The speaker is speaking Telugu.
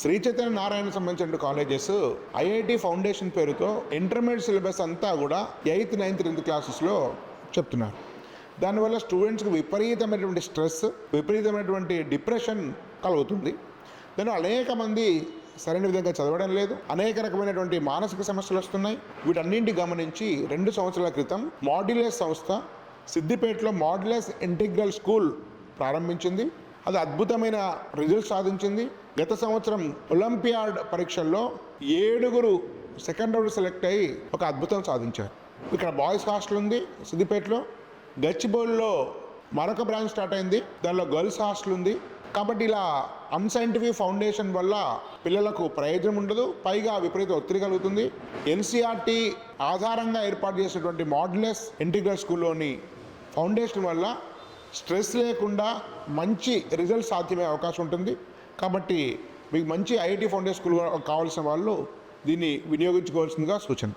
శ్రీ చైతన్య నారాయణ సంబంధించిన కాలేజెస్ ఐఐటి ఫౌండేషన్ పేరుతో ఇంటర్మీడియట్ సిలబస్ అంతా కూడా 8th, 9th, 10th క్లాసెస్లో చెప్తున్నారు. దానివల్ల స్టూడెంట్స్కి విపరీతమైనటువంటి స్ట్రెస్, విపరీతమైనటువంటి డిప్రెషన్ కలుగుతుంది. దాని అనేక మంది సరైన విధంగా చదవడం లేదు, అనేక రకమైనటువంటి మానసిక సమస్యలు వస్తున్నాయి. వీటన్నింటి గమనించి 2 సంవత్సరాల క్రితం మాడ్యులస్ సంస్థ సిద్దిపేటలో మాడ్యులస్ ఇంటిగ్రల్ స్కూల్ ప్రారంభించింది. అది అద్భుతమైన రిజల్ట్ సాధించింది. గత సంవత్సరం ఒలింపియాడ్ పరీక్షల్లో 7 సెకండ్ రౌండ్ సెలెక్ట్ అయ్యి ఒక అద్భుతం సాధించారు. ఇక్కడ బాయ్స్ హాస్టల్ ఉంది సిద్దిపేటలో. గచ్చిబౌలిలో మరొక బ్రాంచ్ స్టార్ట్ అయింది, దానిలో గర్ల్స్ హాస్టల్ ఉంది. కాబట్టి ఇలా అన్సైంటిఫిక్ ఫౌండేషన్ వల్ల పిల్లలకు ప్రయోజనం ఉండదు, పైగా విపరీత ఒత్తిడి కలుగుతుంది. ఎన్సీఆర్టీ ఆధారంగా ఏర్పాటు చేసినటువంటి మాడ్యులస్ ఇంటిగ్రల్ స్కూల్లోని ఫౌండేషన్ వల్ల స్ట్రెస్ లేకుండా మంచి రిజల్ట్ సాధ్యమయ్యే అవకాశం ఉంటుంది. కాబట్టి మీకు మంచి ఐఐటి ఫౌండేషన్ స్కూల్ కావాల్సిన వాళ్ళు దీన్ని వినియోగించుకోవాల్సిందిగా సూచన.